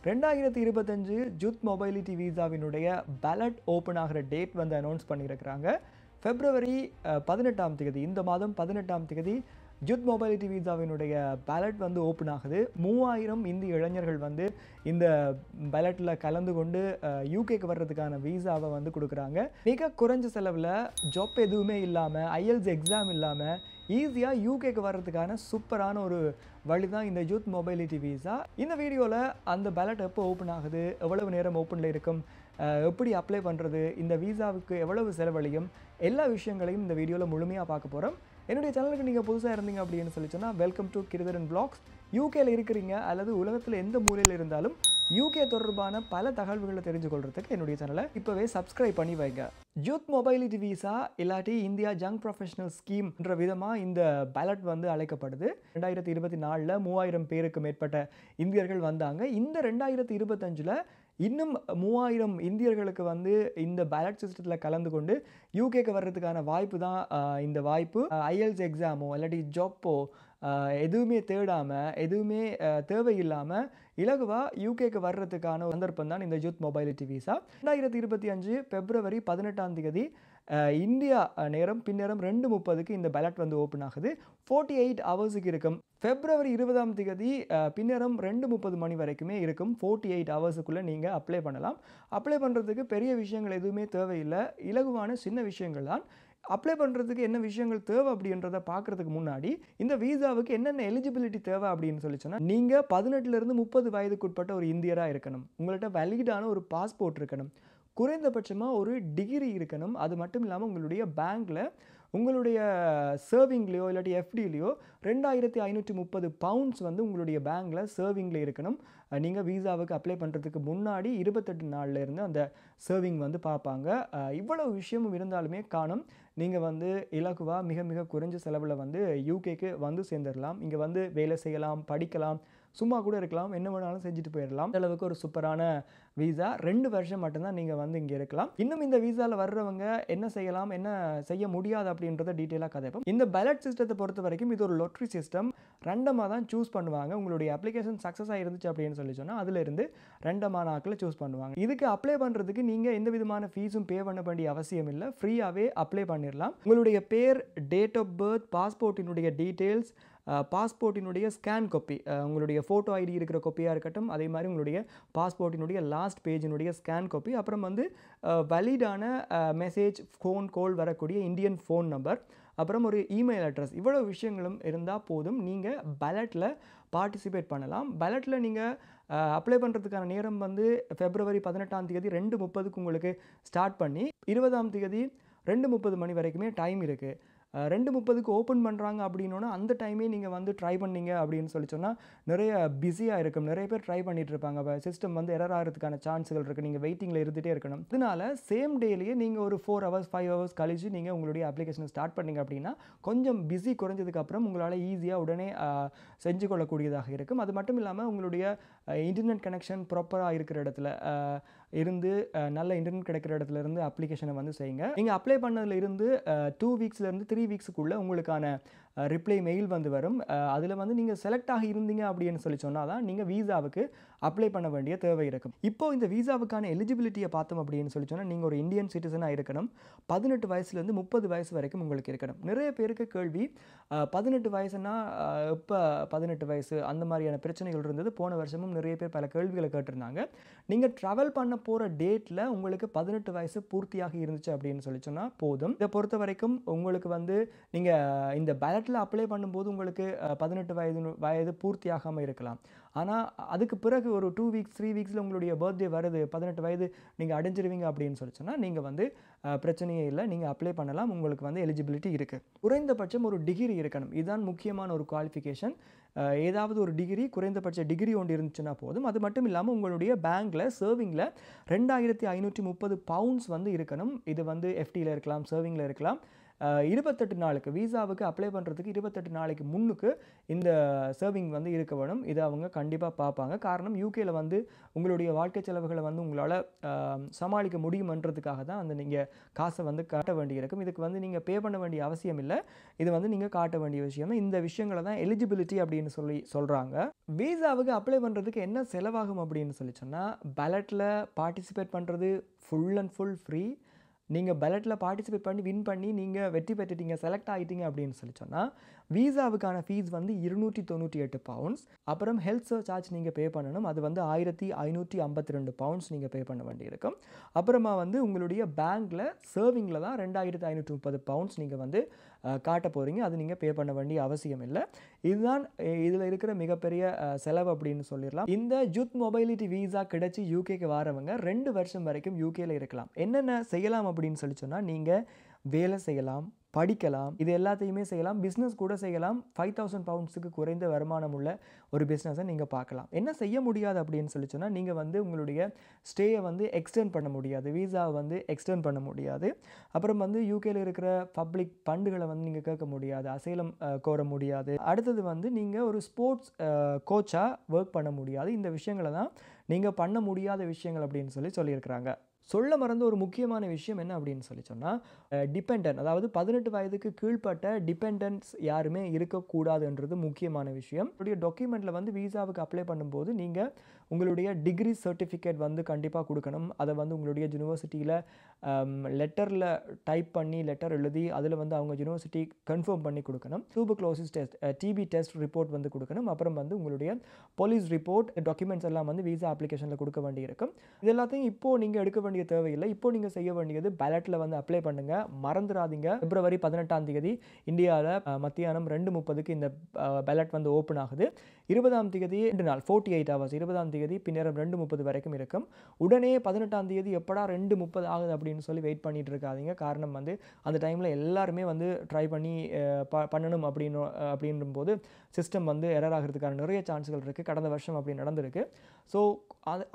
2025 ஜூத் mobility விசாவினுடைய ballot open ஆகிற date வந்து announce பண்ணியிருக்கிறாங்க. பிப்ரவரி 18ஆம் தேதி, இந்த மாதம் 18ஆம் தேதி ஜூத் மொபைலிட்டி விசாவினுடைய பேலட் வந்து ஓப்பன் ஆகுது. 3000 இந்திய இளைஞர்கள் வந்து இந்த பேலட்டில் கலந்து கொண்டு யூகேக்கு வர்றதுக்கான விசாவை வந்து கொடுக்குறாங்க. மிக குறைஞ்ச செலவில், ஜாப் எதுவுமே இல்லாமல், ஐஎல்ஸ் எக்ஸாம் இல்லாமல் ஈஸியாக யூகேக்கு வர்றதுக்கான சூப்பரான ஒரு வழி தான் இந்த ஜூத் மொபைலிட்டி விசா. இந்த வீடியோவில் அந்த பேலட் எப்போ ஓப்பன் ஆகுது, எவ்வளவு நேரம் ஓப்பனில் இருக்கும், எப்படி அப்ளை பண்ணுறது, இந்த விசாவுக்கு எவ்வளவு செலவழியும், எல்லா விஷயங்களையும் இந்த வீடியோவில் முழுமையாக பார்க்க போகிறோம். என்னுடைய சேனலுக்கு நீங்கள் புதுசாக இருந்தீங்க அப்படின்னு சொல்லி சொன்னால் வெல்கம் டு கிரிதரன் vlogs. யூகேல இருக்கிறீங்க அல்லது உலகத்தில் எந்த மூலையில் இருந்தாலும் யூகே தொடர்பான பல தகவல்களை தெரிஞ்சு கொள்றதுக்கு என்னுடைய சேனலை இப்போவே சப்ஸ்கிரைப் பண்ணி வைங்க. ஜூத் மொபைலிட்டி விசா இல்லாட்டி இந்தியா யங் ப்ரொஃபஷனல் ஸ்கீம் என்ற விதமாக இந்த பேலட் வந்து அழைக்கப்படுது. 2024 3000 பேருக்கு மேற்பட்ட இந்தியர்கள் வந்தாங்க. இந்த 2025 இன்னும் 3000 இந்தியர்களுக்கு வந்து இந்த பேலட் சிஸ்டத்தில் கலந்து கொண்டு யூகேக்கு வர்றதுக்கான வாய்ப்பு தான் இந்த வாய்ப்பு. ஐஎல்ஸ் எக்ஸாமோ இல்லாட்டி ஜாப்போ எதுவுமே தேடாமல், எதுவுமே தேவையில்லாமல் இலகுவாக யூகேக்கு வர்றதுக்கான சந்தர்ப்பம் தான் இந்த ஜூத் மொபைலிட்டி விசா. 2025 பிப்ரவரி 18ஆம் தேதி இந்தியா நேரம் பின்னேரம் 2:30க்கு இந்த பேலட் வந்து ஓப்பன் ஆகுது. 48 ஹவர்ஸுக்கு இருக்கும். பிப்ரவரி 20ஆம் தேதி பின்னேரம் 2:30 மணி வரைக்குமே இருக்கும். 48 ஹவர்ஸுக்குள்ளே நீங்கள் அப்ளை பண்ணலாம். அப்ளை பண்ணுறதுக்கு பெரிய விஷயங்கள் எதுவுமே தேவையில்லை, இலகுவான சின்ன விஷயங்கள் தான். அப்ளை பண்ணுறதுக்கு என்ன விஷயங்கள் தேவை அப்படின்றத பார்க்குறதுக்கு முன்னாடி இந்த விசாவுக்கு என்னென்ன எலிஜிபிலிட்டி தேவை அப்படின்னு சொல்லி சொன்னால், நீங்கள் 18லேருந்து 30 வயதுக்குட்பட்ட ஒரு இந்தியராக இருக்கணும். உங்கள்கிட்ட வேலிடான ஒரு பாஸ்போர்ட் இருக்கணும். குறைந்தபட்சமாக ஒரு டிகிரி இருக்கணும். அது மட்டும் இல்லாமல் உங்களுடைய பேங்க்கில் உங்களுடைய சர்விங்லேயோ இல்லாட்டி எஃப்டிலேயோ 2530 பவுண்ட்ஸ் வந்து உங்களுடைய பேங்க்கில் சர்விங்கில் இருக்கணும். நீங்கள் விசாவுக்கு அப்ளை பண்ணுறதுக்கு முன்னாடி 28 நாளில் இருந்து அந்த சர்விங் வந்து பார்ப்பாங்க. இவ்வளவு விஷயமும் இருந்தாலுமே காணும், நீங்கள் வந்து இலகுவாக மிக மிக குறைஞ்ச செலவில் வந்து யூகேக்கு வந்து சேர்ந்துடலாம். இங்கே வந்து வேலை செய்யலாம், படிக்கலாம், சும்மா கூட இருக்கலாம், என்ன வேணாலும் செஞ்சுட்டு போயிடலாம். அளவுக்கு ஒரு சூப்பரான விசா. 2 வருஷம் மட்டும்தான் நீங்கள் வந்து இங்கே இருக்கலாம். இன்னும் இந்த விசாவில் வர்றவங்க என்ன செய்யலாம், என்ன செய்ய முடியாது அப்படின்றத டீட்டெயிலாக கதைப்போம். இந்த பேலட் சிஸ்டத்தை பொறுத்த வரைக்கும் இது ஒரு லொட்ரி சிஸ்டம். ரெண்டமாக தான் சூஸ் பண்ணுவாங்க. உங்களுடைய அப்ளிகேஷன் சக்ஸஸ் ஆகிருந்துச்சு அப்படின்னு சொல்லி சொன்னால் அதிலிருந்து ரெண்டமான ஆட்களை சூஸ் பண்ணுவாங்க. இதுக்கு அப்ளை பண்ணுறதுக்கு நீங்கள் எந்த விதமான ஃபீஸும் பே பண்ண வேண்டிய அவசியம் இல்லை. ஃப்ரீயாகவே அப்ளை பண்ணிடலாம். உங்களுடைய பேர், டேட் ஆஃப் பர்த், பாஸ்போர்ட்டினுடைய டீட்டெயில்ஸ், பாஸ்போர்ட்டினுடைய ஸ்கேன் காப்பி, உங்களுடைய ஃபோட்டோ ஐடி இருக்கிற காப்பியாக இருக்கட்டும், அதே மாதிரி உங்களுடைய பாஸ்போர்ட்டினுடைய லாஸ்ட் பேஜினுடைய ஸ்கேன் காப்பி, அப்புறம் வந்து வேலிடான மெசேஜ், ஃபோன் கால் வரக்கூடிய இந்தியன் ஃபோன் நம்பர், அப்புறம் ஒரு இமெயில் அட்ரஸ், இவ்வளோ விஷயங்களும் இருந்தால் போதும், நீங்கள் பேலட்டில் பார்ட்டிசிபேட் பண்ணலாம். பேலட்டில் நீங்கள் அப்ளை பண்ணுறதுக்கான நேரம் வந்து பிப்ரவரி 18ஆம் தேதி 2:30க்கு உங்களுக்கு ஸ்டார்ட் பண்ணி 20ஆம் தேதி 2:30 மணி வரைக்குமே டைம் இருக்குது. 2:30க்கு ஓப்பன் பண்ணுறாங்க அப்படின்னா அந்த டைமே நீங்கள் வந்து ட்ரை பண்ணீங்க அப்படின்னு சொல்லி சொன்னால் நிறைய பிஸியாக இருக்கும். நிறைய பேர் ட்ரை பண்ணிகிட்டு இருப்பாங்க. சிஸ்டம் வந்து எரர் ஆகிறதுக்கான சான்ஸுகள் இருக்குது. நீங்கள் வெயிட்டிங்கில் இருந்துகிட்டே இருக்கணும். அதனால சேம் டேலேயே நீங்கள் ஒரு 4 ஹவர்ஸ் 5 ஹவர்ஸ் கழிச்சு நீங்கள் உங்களுடைய அப்ளிகேஷனை ஸ்டார்ட் பண்ணிங்க அப்படின்னா கொஞ்சம் பிஸி குறைஞ்சதுக்கப்புறம் உங்களால் ஈஸியாக உடனே செஞ்சு கொள்ளக்கூடியதாக இருக்கும். அது மட்டும் இல்லாமல் உங்களுடைய இன்டர்நெட் கனெக்ஷன் ப்ராப்பராக இருக்கிற இடத்துல இருந்து, நல்ல இன்டர்நெட் கிடைக்கிற இடத்துல இருந்து அப்ளிகேஷனை வந்து செய்யுங்க. நீங்கள் அப்ளை பண்ணதில் இருந்து 2 வீக்ஸ்லேருந்து 3 வீக்ஸுக்குள்ளே உங்களுக்கான ரிப்ளை மெயில் வந்து வரும். அதில் வந்து நீங்கள் செலக்ட் ஆகி இருந்தீங்க அப்படின்னு சொல்லி சொன்னால் தான் நீங்கள் விசாவுக்கு அப்ளை பண்ண வேண்டிய தேவை இருக்கும். இப்போ இந்த விசாவுக்கான எலிஜிபிலிட்டியை பார்த்தோம் அப்படின்னு சொல்லி சொன்னால், நீங்கள் ஒரு இந்தியன் சிட்டிசனாக இருக்கணும். 18 வயசுலேருந்து 30 வயசு வரைக்கும் உங்களுக்கு இருக்கணும். நிறைய பேருக்கு கேள்வி, 18 வயசுனா இப்போ 18 வயசு அந்த மாதிரியான பிரச்சனைகள் இருந்தது. போன வருஷமும் நிறைய பேர் பல கேள்விகளை கேட்டிருந்தாங்க. நீங்கள் ட்ராவல் பண்ண போகிற டேட்டில் உங்களுக்கு 18 வயசு பூர்த்தியாகி இருந்துச்சு அப்படின்னு சொல்லி சொன்னால் போதும். இதை பொறுத்த வரைக்கும் உங்களுக்கு வந்து நீங்கள் இந்த பேலட்டில் அப்ளை பண்ணும்போது உங்களுக்கு 18 வயது பூர்த்தியாகாமல் இருக்கலாம். ஆனால் அதுக்கு பிறகு ஒரு 2 வீக்ஸ் 3 வீக்ஸில் உங்களுடைய பர்த்டே வருது, 18 வயது நீங்கள் அடைஞ்சிருவீங்க அப்படின்னு சொல்லி சொன்னால் நீங்கள் வந்து பிரச்சனையே இல்லை, நீங்கள் அப்ளை பண்ணலாம். உங்களுக்கு வந்து எலிஜிபிலிட்டி இருக்குது. குறைந்தபட்சம் ஒரு டிகிரி இருக்கணும். இதுதான் முக்கியமான ஒரு குவாலிஃபிகேஷன். ஏதாவது ஒரு டிகிரி, குறைந்தபட்ச டிகிரி ஒன்று இருந்துச்சுன்னா போதும். அது மட்டும் இல்லாமல் உங்களுடைய பேங்க்கில் சர்விங்கில் 2530 பவுண்ட்ஸ் வந்து இருக்கணும். இது வந்து எஃப்டியில் இருக்கலாம், சர்விங்கில் இருக்கலாம். 28 நாளுக்கு விசாவுக்கு அப்ளை பண்ணுறதுக்கு 28 நாளைக்கு முன்னுக்கு இந்த சர்விங் வந்து இருக்க வேணும். இதை அவங்க கண்டிப்பாக பார்ப்பாங்க. காரணம் யூகேல வந்து உங்களுடைய வாழ்க்கை செலவுகளை வந்து உங்களால் சமாளிக்க முடியுமன்றதுக்காக தான் அந்த நீங்கள் காசை வந்து காட்ட வேண்டியிருக்கும். இதுக்கு வந்து நீங்கள் பே பண்ண வேண்டிய அவசியம் இல்லை. இது வந்து நீங்கள் காட்ட வேண்டிய விஷயம். இந்த விஷயங்களை தான் எலிஜிபிலிட்டி அப்படின்னு சொல்கிறாங்க. விசாவுக்கு அப்ளை பண்ணுறதுக்கு என்ன செலவாகும் அப்படின்னு சொல்லி சொன்னால், பேலட்டில் பார்ட்டிசிபேட் பண்ணுறது ஃபுல் அண்ட் ஃபுல் ஃப்ரீ. நீங்கள் பேலட்டில் பார்ட்டிசிபேட் பண்ணி வின் பண்ணி நீங்கள் வெற்றி பெற்றுட்டீங்க, செலக்ட் ஆகிட்டீங்க அப்படின்னு சொல்லி சொன்னால் விசாவுக்கான ஃபீஸ் வந்து 298 பவுண்ட்ஸ். அப்புறம் ஹெல்த் சார்ஜ் நீங்கள் பே பண்ணணும். அது வந்து 1552 பவுண்ட்ஸ் நீங்கள் பே பண்ண வேண்டியிருக்கும். அப்புறமா வந்து உங்களுடைய பேங்க்கில் சர்விங்கில் தான் 2530 பவுண்ட்ஸ் நீங்கள் வந்து காட்ட போகிறீங்க. அது நீங்கள் பே பண்ண வேண்டிய அவசியம் இல்லை. இதுதான் இதில் இருக்கிற மிகப்பெரிய செலவு அப்படின்னு சொல்லிடலாம். இந்த யூத் மொபைலிட்டி விசா கிடைச்சி யூகேக்கு வரவங்க 2 வருஷம் வரைக்கும் யூகேல இருக்கலாம். என்னென்ன செய்யலாம் அப்படின்னு சொல்லி சொன்னால், நீங்கள் வேலை செய்யலாம், படிக்கலாம், இது எல்லாத்தையுமே செய்யலாம். பிஸ்னஸ் கூட செய்யலாம். 5000 பவுண்ட்ஸுக்கு குறைந்த வருமானம் உள்ள ஒரு பிஸ்னஸை நீங்கள் பார்க்கலாம். என்ன செய்ய முடியாது அப்படின்னு சொல்லி சொன்னால், நீங்கள் வந்து உங்களுடைய ஸ்டேயை வந்து எக்ஸ்டெண்ட் பண்ண முடியாது, விசாவை வந்து எக்ஸ்டெண்ட் பண்ண முடியாது. அப்புறம் வந்து யூகேல இருக்கிற பப்ளிக் ஃபண்டுகளை வந்து நீங்கள் கேட்க முடியாது, அசைலம் கோர முடியாது. அடுத்தது வந்து நீங்கள் ஒரு ஸ்போர்ட்ஸ் கோச்சாக ஒர்க் பண்ண முடியாது. இந்த விஷயங்களை தான் நீங்கள் பண்ண முடியாத விஷயங்கள் அப்படின்னு சொல்லியிருக்கிறாங்க. சொல்ல மறந்த ஒரு முக்கியமான விஷயம் என்ன அப்படின்னு சொல்லி சொன்னால், டிபெண்டன்ட், அதாவது 18 வயதுக்கு கீழ்ப்பட்ட டிபெண்டன்ட்ஸ் யாருமே இருக்கக்கூடாதுன்றது முக்கியமான விஷயம். உங்களுடைய டாக்குமெண்ட்டில் வந்து விசாவுக்கு அப்ளை பண்ணும்போது நீங்கள் உங்களுடைய டிகிரி சர்டிஃபிகேட் வந்து கண்டிப்பாக கொடுக்கணும். அதை வந்து உங்களுடைய யூனிவர்சிட்டியில் லெட்டரில் டைப் பண்ணி லெட்டர் எழுதி அதில் வந்து அவங்க யூனிவர்சிட்டி கன்ஃபார்ம் பண்ணி கொடுக்கணும். Tuberculosis test, TB test report வந்து கொடுக்கணும். அப்புறம் வந்து உங்களுடைய போலீஸ் ரிப்போர்ட், டாக்குமெண்ட்ஸ் எல்லாம் வந்து விசா அப்ளிகேஷனில் கொடுக்க வேண்டியிருக்கும். இது எல்லாத்தையும் இப்போது நீங்கள் எடுக்க வேண்டிய தேவையில்லை. இப்போ நீங்கள் செய்ய வேண்டியது பேலட்டில் வந்து அப்ளை பண்ணுங்கள். மறந்துடாதீங்க. பிப்ரவரி 18ஆம் தேதி இந்தியாவில் மத்தியானம் 2:30க்கு இந்த பேலட் வந்து ஓப்பன் ஆகுது. 20ஆம் தேதி 2 நாள் 48 ஹவர்ஸ், 20ஆம் தேதி பின்னரம் 2:30 வரைக்கும் இருக்கும். உடனே 18ஆம் தேதி எப்படா 2:30 ஆகுது அப்படின்னு சொல்லி வெயிட் பண்ணிட்டு இருக்காதீங்க. காரணம் வந்து அந்த டைமில் எல்லாருமே வந்து ட்ரை பண்ணி பண்ணணும் அப்படின்னும் போது சிஸ்டம் வந்து எரர் ஆகிறதுக்கான நிறைய சான்ஸ்கள் இருக்குது. கடந்த வருஷம் அப்படி நடந்திருக்கு. ஸோ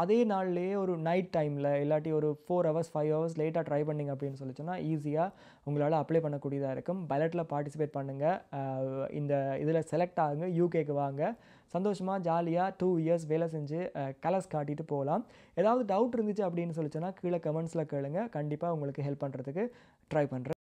அதே நாள்லேயே ஒரு நைட் டைமில் இல்லாட்டி ஒரு 4 ஹவர்ஸ் 5 ஹவர்ஸ் லேட்டாக ட்ரை பண்ணிங்க அப்படின்னு சொல்லி சொன்னால் ஈஸியாக உங்களால் அப்ளை பண்ணக்கூடியதாக இருக்கும். பேலட்டில் பார்ட்டிசிபேட் பண்ணுங்கள். இந்த இதில் செலக்ட் ஆகுங்க. யூகேக்கு வாங்க. சந்தோஷமாக ஜாலியாக 2 இயர்ஸ் வேலை செஞ்சு கலர்ஸ் காட்டிட்டு போகலாம். ஏதாவது டவுட் இருந்துச்சு அப்படின்னு சொல்லி சொன்னால் கீழே கமெண்ட்ஸில் கேளுங்க. கண்டிப்பாக உங்களுக்கு ஹெல்ப் பண்ணுறதுக்கு ட்ரை பண்ணுறேன்.